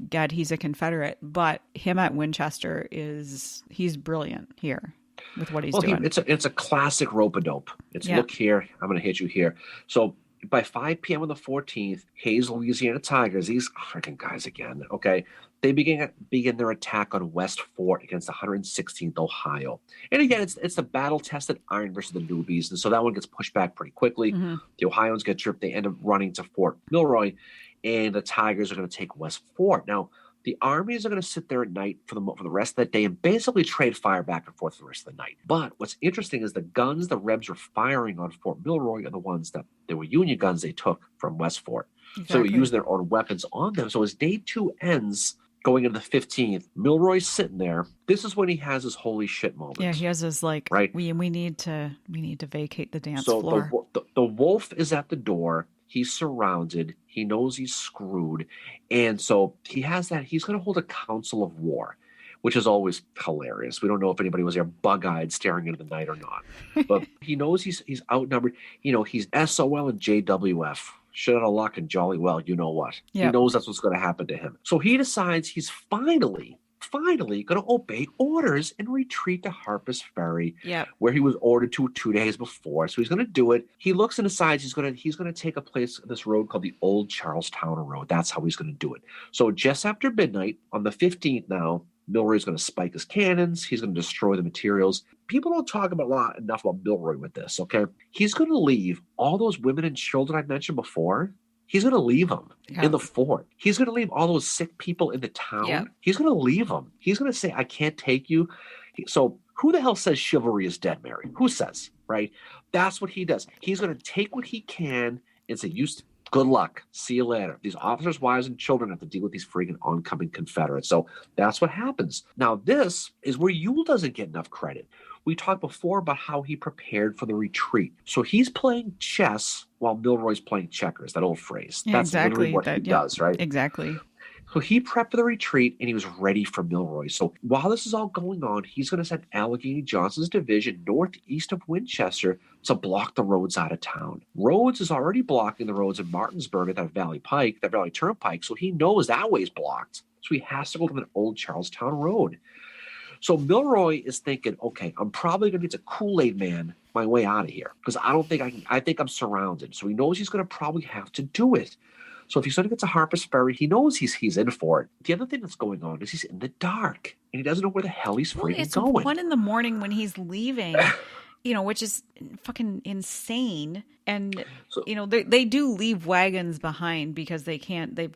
get he's a Confederate, but him at Winchester he's brilliant here with what he's doing. It's a classic rope-a-dope. It's look here, I'm going to hit you here. So by 5 p.m. on the 14th, Hayes Louisiana Tigers, these freaking guys again, okay, they begin their attack on West Fort against the 116th Ohio. And again, it's the battle-tested iron versus the newbies, and so that one gets pushed back pretty quickly. Mm-hmm. The Ohioans get tripped. They end up running to Fort Milroy, and the Tigers are going to take West Fort. Now, the armies are going to sit there at night for the rest of that day and basically trade fire back and forth for the rest of the night. But what's interesting is the guns the Rebs were firing on Fort Milroy are the ones that they were Union guns they took from West Fort. Exactly. So they were using their own weapons on them. So as day 2 ends, going into the 15th, Milroy's sitting there. This is when he has his holy shit moment. Yeah, he has his like, right? We need to vacate the dance floor. So the wolf is at the door. He's surrounded. He knows he's screwed. And so he has that. He's going to hold a council of war, which is always hilarious. We don't know if anybody was there bug-eyed staring into the night or not. But he knows he's outnumbered. You know, he's SOL and JWF. Shit out of luck and jolly well, you know what. Yep. He knows that's what's going to happen to him. So he decides he's finally going to obey orders and retreat to Harper's Ferry, where he was ordered to 2 days before. So he's going to do it. He looks and decides he's going to take a place, this road called the Old Charlestown Road. That's how he's going to do it. So just after midnight on the 15th now, Milroy's going to spike his cannons. He's going to destroy the materials. People don't talk enough about Milroy with this, okay? He's going to leave all those women and children I mentioned before. He's going to leave them in the fort. He's going to leave all those sick people in the town. Yeah. He's going to leave them. He's going to say, I can't take you. So who the hell says chivalry is dead, Mary? Who says, right? That's what he does. He's going to take what he can and say, good luck. See you later. These officers, wives, and children have to deal with these freaking oncoming Confederates. So that's what happens. Now, this is where Ewell doesn't get enough credit. We talked before about how he prepared for the retreat. So he's playing chess while Milroy's playing checkers, that old phrase. Yeah, that's exactly literally what he does, right? Exactly. So he prepped for the retreat, and he was ready for Milroy. So while this is all going on, he's going to send Allegheny Johnson's division northeast of Winchester to block the roads out of town. Rhodes is already blocking the roads in Martinsburg at that Valley Turnpike, so he knows that way's blocked. So he has to go to the Old Charlestown Road. So Milroy is thinking, okay, I'm probably going to need to Kool-Aid man my way out of here because I think I'm surrounded. So he knows he's going to probably have to do it. So if he's going to get to Harper's Ferry, he knows he's in for it. The other thing that's going on is he's in the dark and he doesn't know where the hell he's freaking going. It's 1 a.m. when he's leaving, which is fucking insane. And they do leave wagons behind because they've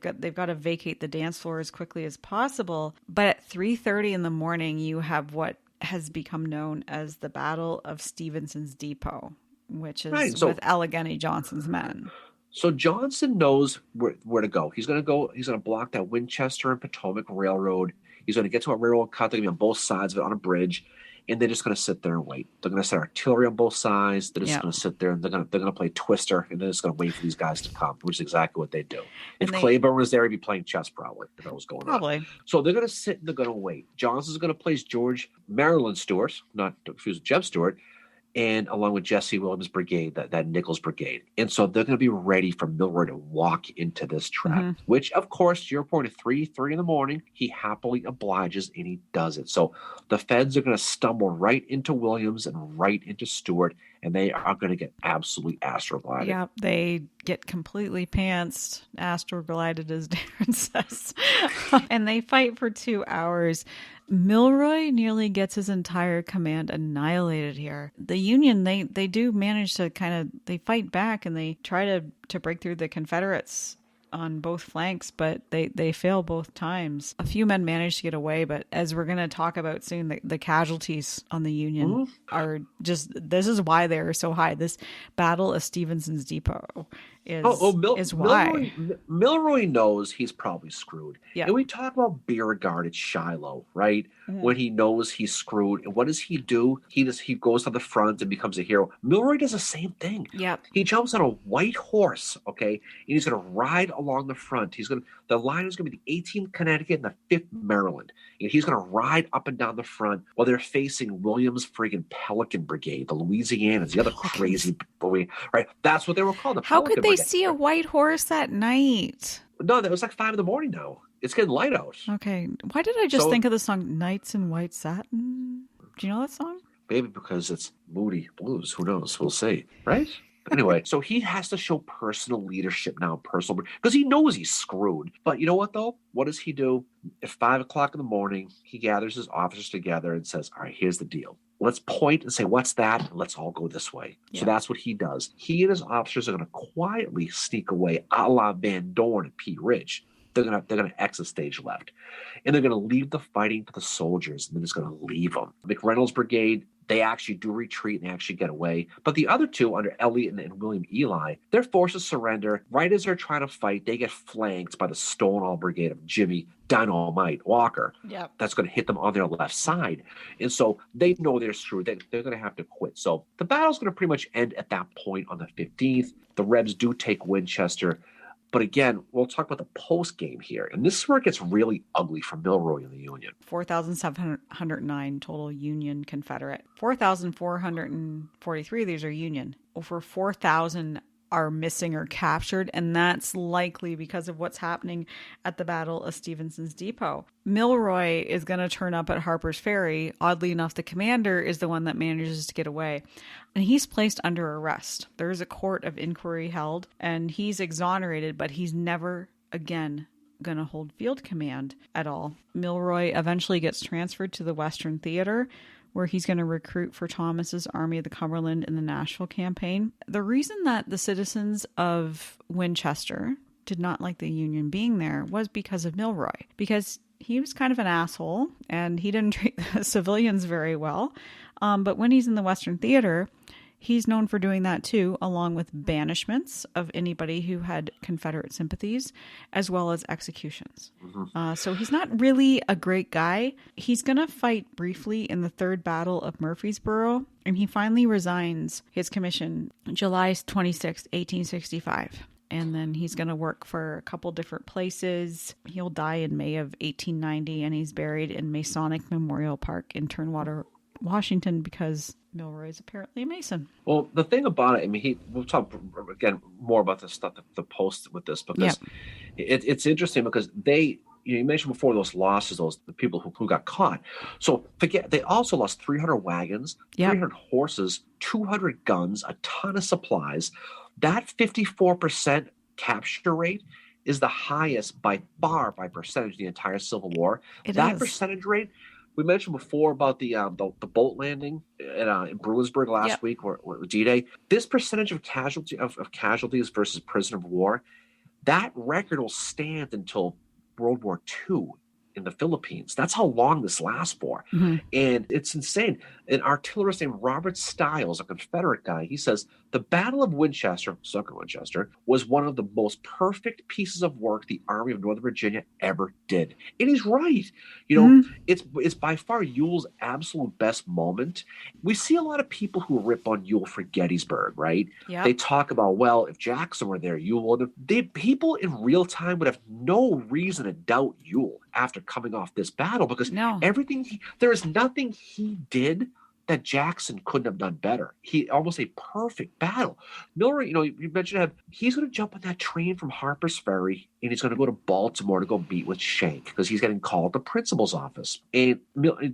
got to vacate the dance floor as quickly as possible. But at 3:30 in the morning, you have what has become known as the Battle of Stevenson's Depot, which is with Allegheny Johnson's men. So Johnson knows where to go. He's going to block that Winchester and Potomac Railroad. He's going to get to a railroad cut. They're going to be on both sides of it on a bridge. And they're just going to sit there and wait. They're going to set artillery on both sides. They're just going to sit there and they're going to play Twister, and they're just going to wait for these guys to come, which is exactly what they do. If Claiborne was there, he'd be playing chess probably. If that was going on. So they're going to sit and they're going to wait. Johnson's going to place George Maryland Stewart, not to confuse with Jeb Stuart, and along with Jesse Williams' brigade, that Nichols brigade. And so they're going to be ready for Milroy to walk into this trap, which, of course, to your point, at 3 in the morning, he happily obliges and he does it. So the feds are going to stumble right into Williams and right into Stewart, and they are going to get absolutely astroglided. Yeah, they get completely pantsed, astroglided, as Darren says. And they fight for 2 hours. Milroy nearly gets his entire command annihilated here. The Union, they do manage to they fight back and they try to break through the Confederates on both flanks, but they fail both times. A few men manage to get away, but as we're going to talk about soon, the casualties on the Union are just, this is why they're so high. This Battle of Stevenson's Depot is why. Milroy knows he's probably screwed. Yeah. And we talk about Beauregard at Shiloh, right? When he knows he's screwed. And what does he do? He goes to the front and becomes a hero. Milroy does the same thing. Yep. He jumps on a white horse, okay? And he's going to ride along the front. The line is going to be the 18th Connecticut and the 5th Maryland. And he's going to ride up and down the front while they're facing Williams' friggin' Pelican Brigade, the Louisianans, the other crazy boy, right? That's what they were called. How could they see a white horse at night? No, that was like 5 a.m. now. It's getting light out. Okay. Why did I just think of the song Nights in White Satin? Do you know that song? Maybe because it's moody blues. Who knows? We'll see. Right? Anyway, so he has to show personal leadership now, because he knows he's screwed. But you know what, though? What does he do? At 5 o'clock in the morning, he gathers his officers together and says, all right, here's the deal. Let's point and say, what's that? And let's all go this way. Yeah. So that's what he does. He and his officers are going to quietly sneak away, a la Van Dorn and Pete Ridge. They're gonna exit stage left, and they're gonna leave the fighting to the soldiers, and they're just gonna leave them. McReynolds' brigade, they actually do retreat and they actually get away. But the other two, under Elliott and William Ely, their forces surrender. Right as they're trying to fight, they get flanked by the Stonewall Brigade of Jimmy Dynamite Walker. Yep. That's going to hit them on their left side. And so they know they're screwed. They're going to have to quit. So the battle's going to pretty much end at that point on the 15th. The Rebs do take Winchester. But again, we'll talk about the post game here. And this is where it gets really ugly for Milroy and the Union. 4,709 total Union Confederate. 4,443, these are Union. Over 4,000 are missing or captured, and that's likely because of what's happening at the Battle of Stevenson's Depot. Milroy is going to turn up at Harper's Ferry. Oddly enough, the commander is the one that manages to get away, and he's placed under arrest. There is a court of inquiry held, and he's exonerated, but he's never again going to hold field command at all. Milroy eventually gets transferred to the Western Theater, where he's going to recruit for Thomas's Army of the Cumberland in the Nashville campaign. The reason that the citizens of Winchester did not like the Union being there was because of Milroy, because he was kind of an asshole and he didn't treat the civilians very well. But when he's in the Western Theater, he's known for doing that too, along with banishments of anybody who had Confederate sympathies, as well as executions. Mm-hmm. So he's not really a great guy. He's going to fight briefly in the Third Battle of Murfreesboro, and he finally resigns his commission July 26, 1865. And then he's going to work for a couple different places. He'll die in May of 1890, and he's buried in Masonic Memorial Park in Turnwater, Washington, because Milroy is apparently a Mason. Well, the thing about it, I mean, we'll talk again more about this stuff, the post with this, because it's interesting because you mentioned before those losses, the people who got caught. So they also lost 300 wagons, 300 horses, 200 guns, a ton of supplies. That 54% capture rate is the highest by far by percentage in the entire Civil War. That percentage rate. We mentioned before about the boat landing in Bruinsburg last week, or D-Day. This percentage of casualties versus prisoner of war, that record will stand until World War II in the Philippines. That's how long this lasts for. Mm-hmm. And it's insane. An artillerist named Robert Stiles, a Confederate guy, he says, the Battle of Winchester, Sucker Winchester, was one of the most perfect pieces of work the Army of Northern Virginia ever did. And he's right. You know, it's by far Ewell's absolute best moment. We see a lot of people who rip on Ewell for Gettysburg, right? Yep. They talk about, well, if Jackson were there, Ewell would have. People in real time would have no reason to doubt Ewell after coming off this battle, because there is nothing he did that Jackson couldn't have done better. He almost a perfect battle. Milroy, you mentioned him, he's going to jump on that train from Harper's Ferry and he's going to go to Baltimore to go meet with Schenck because he's getting called to the principal's office. And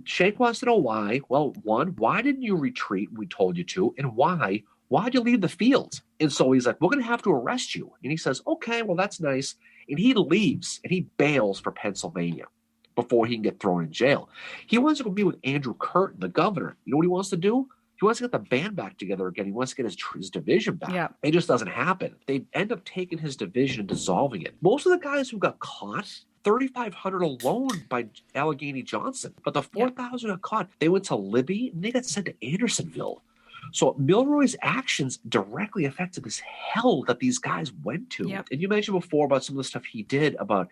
Schenck wants to know why. Well, one, why didn't you retreat? We told you to. And why'd you leave the field? And so he's like, we're going to have to arrest you. And he says, okay, well, that's nice. And he leaves and he bails for Pennsylvania before he can get thrown in jail. He wants to go meet with Andrew Curtin, the governor. You know what he wants to do? He wants to get the band back together again. He wants to get his division back. Yeah. It just doesn't happen. They end up taking his division and dissolving it. Most of the guys who got caught, 3,500 alone by Allegheny Johnson. But the 4,000 got caught, they went to Libby and they got sent to Andersonville. So Milroy's actions directly affected this hell that these guys went to. Yep. And you mentioned before about some of the stuff he did about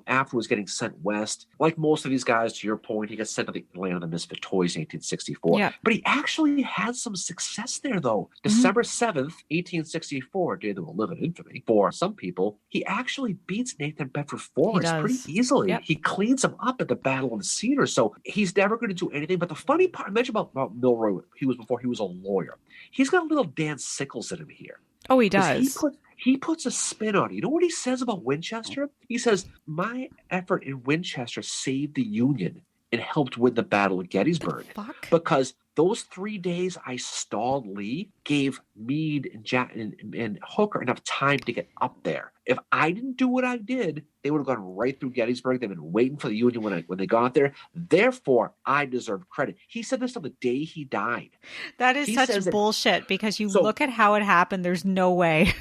afterwards getting sent west. Like most of these guys, to your point, he got sent to the land of the Misfit Toys in 1864. Yep. But he actually had some success there, though. December 7th, 1864, day that will live in infamy for some people, he actually beats Nathan Bedford Forrest pretty easily. Yep. He cleans him up at the Battle of the Cedars. So he's never going to do anything. But the funny part, I mentioned about Milroy, he was a lawyer. He's got a little Dan Sickles in him here. Oh, he does. He puts a spin on it. You know what he says about Winchester? He says, my effort in Winchester saved the Union. and helped win the Battle of Gettysburg. Fuck. Because those 3 days I stalled Lee gave Meade and Hooker enough time to get up there. If I didn't do what I did, they would have gone right through Gettysburg. They've been waiting for the Union when they got there. Therefore, I deserve credit. He said this on the day he died. That is such bullshit because you look at how it happened. There's no way.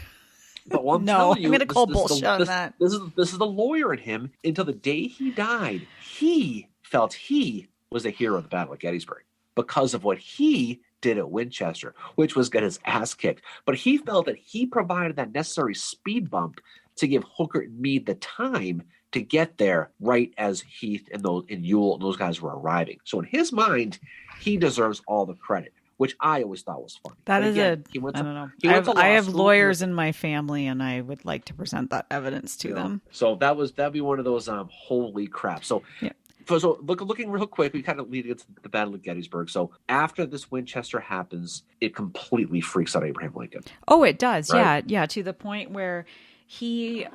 But I'm telling you, I'm going to call bullshit on that. This is the lawyer in him. Until the day he died, he felt he was the hero of the Battle of Gettysburg because of what he did at Winchester, which was get his ass kicked. But he felt that he provided that necessary speed bump to give Hooker and Meade the time to get there right as Heath and Ewell and those guys were arriving. So in his mind, he deserves all the credit, which I always thought was funny. That is I don't know. I have lawyers in my family, and I would like to present that evidence to them. So that'd be one of those holy crap. So yeah. So looking real quick, we kind of lead into the Battle of Gettysburg. So after this Winchester happens, it completely freaks out Abraham Lincoln. Oh, it does. Right? Yeah. To the point where he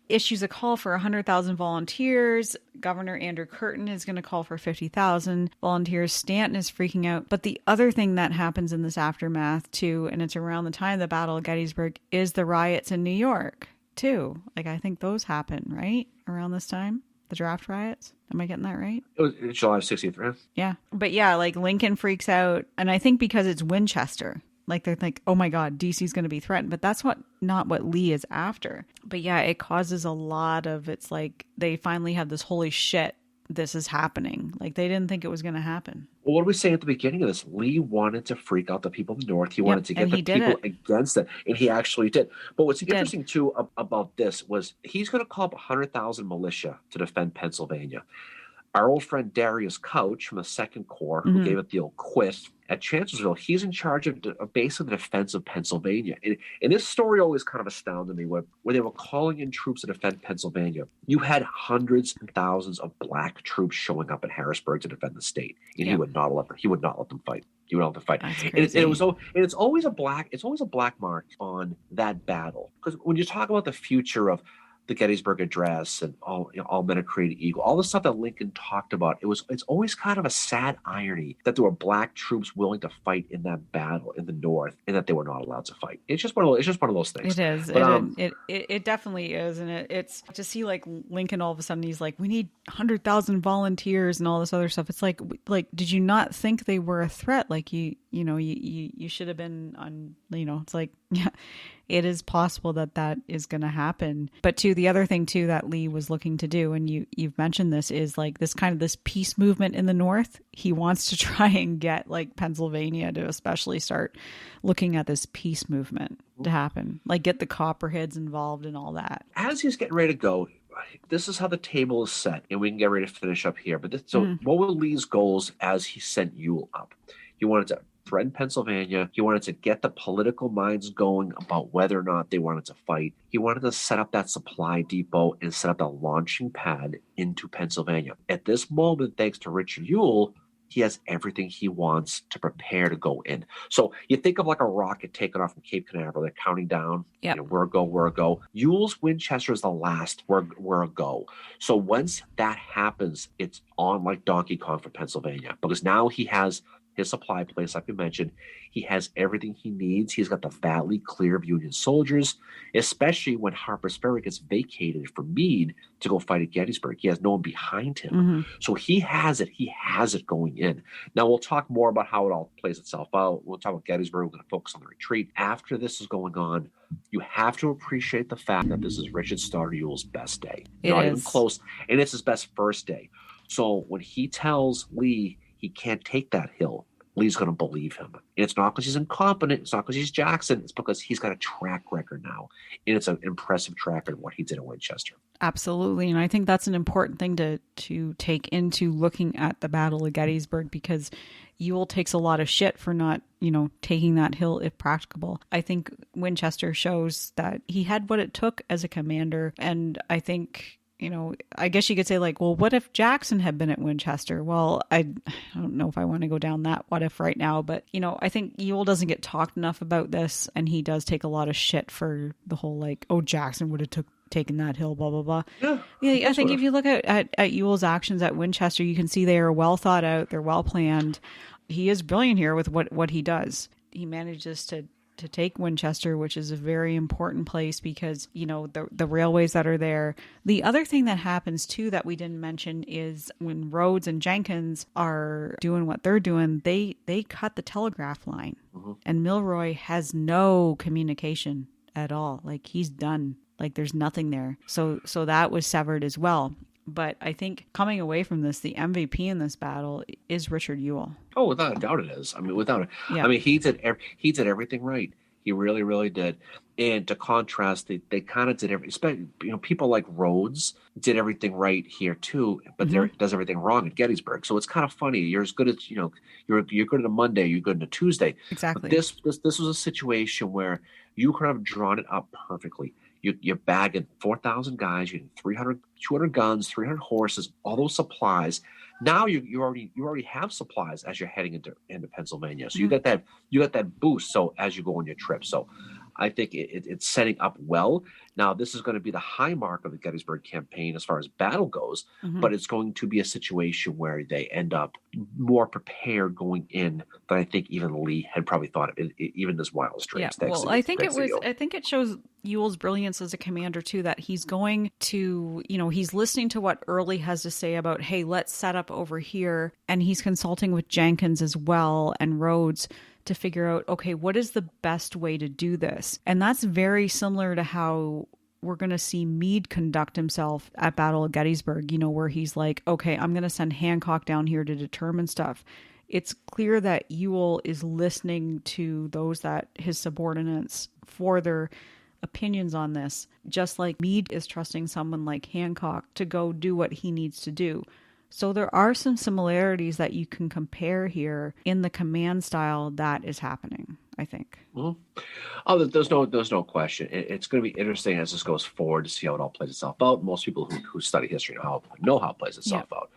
issues a call for 100,000 volunteers. Governor Andrew Curtin is going to call for 50,000 volunteers. Stanton is freaking out. But the other thing that happens in this aftermath too, and it's around the time of the Battle of Gettysburg, is the riots in New York too. Like I think those happen right around this time. The draft riots. Am I getting that right? It was July 16th, right? Yeah. But yeah, like Lincoln freaks out. And I think because it's Winchester, like they're like, oh my God, DC's going to be threatened. But that's not what Lee is after. But yeah, it causes a lot of, it's like they finally have this holy shit, this is happening. Like they didn't think it was going to happen. Well, what did we say at the beginning of this? Lee wanted to freak out the people in the North. He wanted to get the people against it. And he actually did. But what's interesting too about this was he's going to call up 100,000 militia to defend Pennsylvania. Our old friend Darius Couch from the Second Corps, who gave it the old quit at Chancellorsville, he's in charge of basically the defense of Pennsylvania. And this story always kind of astounded me when they were calling in troops to defend Pennsylvania. You had hundreds and thousands of black troops showing up in Harrisburg to defend the state, and he would not let them fight. He would not let them fight. It's always a black mark on that battle, because when you talk about the future of the Gettysburg Address and all men are created equal, all the stuff that Lincoln talked about, it's always kind of a sad irony that there were black troops willing to fight in that battle in the North and that they were not allowed to fight. It's just one of those things. It is. But, it definitely is. And it's to see like Lincoln all of a sudden, he's like, we need 100,000 volunteers and all this other stuff. It's like, did you not think they were a threat? Like you should have been on, it's like, yeah, it is possible that is going to happen. But the other thing too that Lee was looking to do, and you've mentioned this, is like this peace movement in the North. He wants to try and get like Pennsylvania to especially start looking at this peace movement to happen, like get the Copperheads involved and all that. As he's getting ready to go, this is how the table is set, and we can get ready to finish up here. But what were Lee's goals as he sent Ewell up? He wanted to threaten Pennsylvania. He wanted to get the political minds going about whether or not they wanted to fight. He wanted to set up that supply depot and set up a launching pad into Pennsylvania. At this moment, thanks to Richard Ewell, he has everything he wants to prepare to go in. So you think of like a rocket taking off from Cape Canaveral. They're counting down. Yep. Where a go. Ewell's Winchester is the last where a go. So once that happens, it's on like Donkey Kong for Pennsylvania, because now he has his supply place, like we mentioned. He has everything he needs. He's got the valley clear of Union soldiers, especially when Harper's Ferry gets vacated for Meade to go fight at Gettysburg. He has no one behind him. So he has it. He has it going in. Now, we'll talk more about how it all plays itself out. We'll talk about Gettysburg. We're going to focus on the retreat. After this is going on, you have to appreciate the fact that this is Richard Starr Ewell's best day. Not even close. And it's his best first day. So when he tells Lee he can't take that hill, Lee's going to believe him. And it's not because he's incompetent. It's not because he's Jackson. It's because he's got a track record now. And it's an impressive track record of what he did at Winchester. Absolutely. And I think that's an important thing to take into looking at the Battle of Gettysburg, because Ewell takes a lot of shit for not, taking that hill if practicable. I think Winchester shows that he had what it took as a commander. And I think, I guess you could say like, well, what if Jackson had been at Winchester? Well, I don't know if I want to go down that what if right now, but I think Ewell doesn't get talked enough about this, and he does take a lot of shit for the whole like, oh, Jackson would have took taken that hill, blah, blah, blah. Yeah, Yeah, I think if you look at Ewell's actions at Winchester, you can see they are well thought out. They're well planned. He is brilliant here with what he does. He manages to take Winchester, which is a very important place because, the railways that are there. The other thing that happens too that we didn't mention is when Rhodes and Jenkins are doing what they're doing, they cut the telegraph line, and Milroy has no communication at all. Like, he's done. Like, there's nothing there. So that was severed as well. But I think coming away from this, the MVP in this battle is Richard Ewell. Oh, without a doubt it is. I mean, without it. Yeah. I mean, he did everything right. He really, really did. And to contrast, they kind of did everything. People like Rhodes did everything right here too, but does everything wrong at Gettysburg. So it's kind of funny. You're as good as you're good on a Monday, you're good on a Tuesday. Exactly. But this was a situation where you could have drawn it up perfectly. You're bagging 4,000 guys, you had 200 guns, 300 horses, all those supplies. Now you already have supplies as you're heading into Pennsylvania. So you got that boost. So as you go on your trip, so I think it's setting up well. Now this is going to be the high mark of the Gettysburg campaign as far as battle goes, but it's going to be a situation where they end up more prepared going in than I think even Lee had probably thought of it, even as wildest dreams. Yeah, well, I think it shows Ewell's brilliance as a commander too, that he's going to, he's listening to what Early has to say about, hey, let's set up over here, and he's consulting with Jenkins as well and Rhodes to figure out, okay, what is the best way to do this? And that's very similar to how we're going to see Meade conduct himself at Battle of Gettysburg, where he's like, okay, I'm going to send Hancock down here to determine stuff. It's clear that Ewell is listening to those that his subordinates for their opinions on this, just like Meade is trusting someone like Hancock to go do what he needs to do. So there are some similarities that you can compare here in the command style that is happening, I think. Mm-hmm. Oh, there's no question. It's going to be interesting as this goes forward to see how it all plays itself out. Most people who study history know how it plays itself out.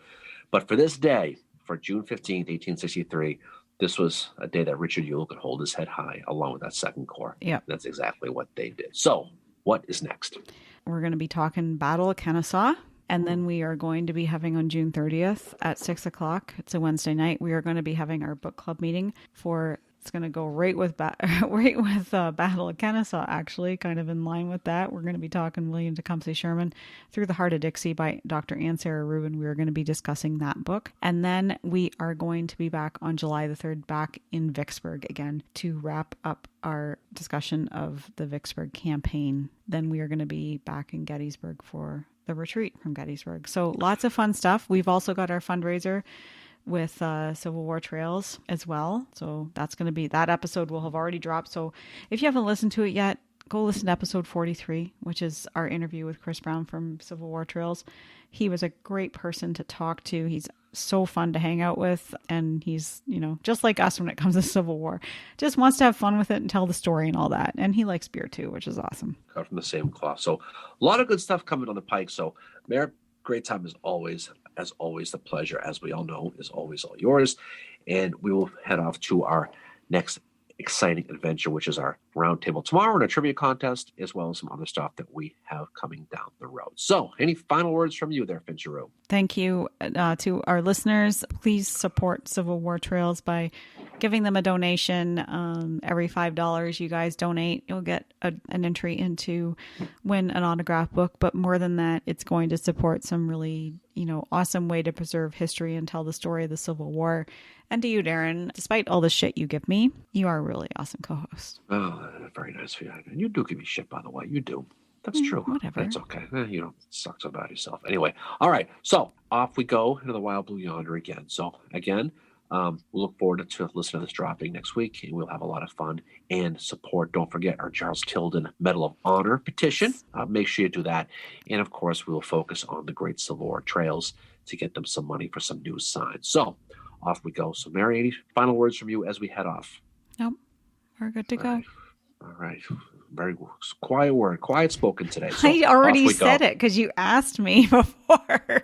But for this day, for June 15th, 1863, this was a day that Richard Ewell could hold his head high along with that Second Corps. Yeah. That's exactly what they did. So what is next? We're going to be talking Battle of Kennesaw. And then we are going to be having on June 30th at 6 o'clock. It's a Wednesday night. We are going to be having our book club meeting it's going to go right with Battle of Kennesaw, actually, kind of in line with that. We're going to be talking William Tecumseh Sherman Through the Heart of Dixie by Dr. Ann Sarah Rubin. We are going to be discussing that book. And then we are going to be back on July the 3rd, back in Vicksburg again to wrap up our discussion of the Vicksburg campaign. Then we are going to be back in Gettysburg for the retreat from Gettysburg. So lots of fun stuff. We've also got our fundraiser with Civil War Trails as well. So that episode will have already dropped. So if you haven't listened to it yet, go listen to episode 43, which is our interview with Chris Brown from Civil War Trails. He was a great person to talk to. He's so fun to hang out with. And he's, just like us when it comes to Civil War, just wants to have fun with it and tell the story and all that. And he likes beer too, which is awesome. Cut from the same cloth. So a lot of good stuff coming on the pike. So Mayor, great time as always. As always, the pleasure, as we all know, is always all yours. And we will head off to our next exciting adventure, which is our roundtable tomorrow and a trivia contest, as well as some other stuff that we have coming down the road. So any final words from you there, Fincheru? Thank you to our listeners. Please support Civil War Trails by giving them a donation. Every $5 you guys donate, you'll get an entry into win an autograph book. But more than that, it's going to support some really, awesome way to preserve history and tell the story of the Civil War. And to you, Darren, despite all the shit you give me, you are a really awesome co-host. Oh, very nice for you. You do give me shit, by the way. You do. That's true. Whatever. That's okay. You don't suck so about yourself. Anyway, all right. So off we go into the wild blue yonder again. So again, we'll look forward to listening to this dropping next week, and we'll have a lot of fun and support. Don't forget our Charles Tilden Medal of Honor petition. Make sure you do that. And of course, we will focus on the great Civil War Trails to get them some money for some new signs. So off we go. So Mary, any final words from you as we head off? Nope. We're good to go. All right. Very quiet spoken today. So I already said it because you asked me before.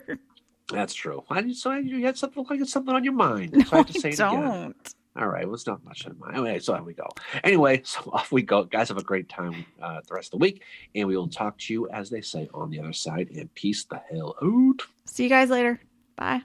That's true. You had something on your mind. No, so I have to say it don't. again. All right, well, it's not much in mind. Okay, so there we go. Anyway, so off we go. Guys, have a great time the rest of the week, and we will talk to you, as they say, on the other side, and peace the hell out. See you guys later. Bye.